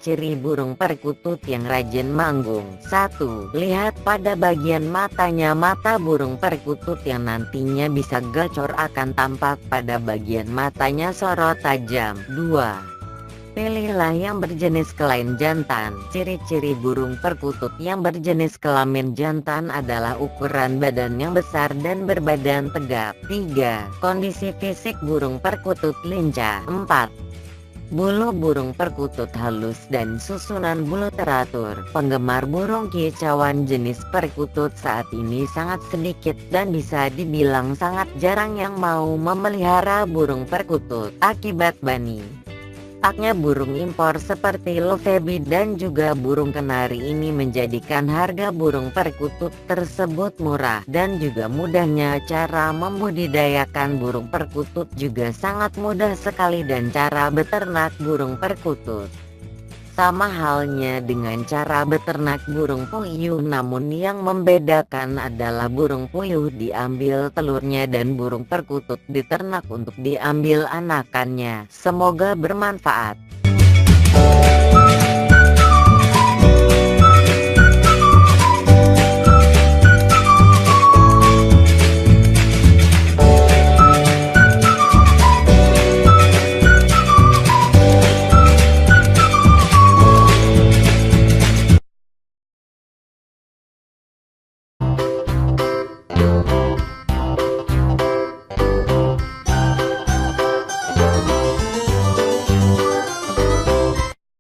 ciri-ciri burung perkutut yang rajin manggung. 1. Lihat pada bagian matanya. Mata burung perkutut yang nantinya bisa gacor akan tampak pada bagian matanya sorot tajam. 2. Pilihlah yang berjenis kelamin jantan. Ciri-ciri burung perkutut yang berjenis kelamin jantan adalah ukuran badan yang besar dan berbadan tegap. 3. Kondisi fisik burung perkutut lincah. 4. Bulu burung perkutut halus dan susunan bulu teratur. Penggemar burung kicauan jenis perkutut saat ini sangat sedikit dan bisa dibilang sangat jarang yang mau memelihara burung perkutut. Akibat banyaknya burung impor seperti lovebird dan juga burung kenari ini menjadikan harga burung perkutut tersebut murah, dan juga mudahnya cara membudidayakan burung perkutut juga sangat mudah sekali, dan cara beternak burung perkutut sama halnya dengan cara beternak burung puyuh, namun yang membedakan adalah burung puyuh diambil telurnya dan burung perkutut diternak untuk diambil anakannya. Semoga bermanfaat.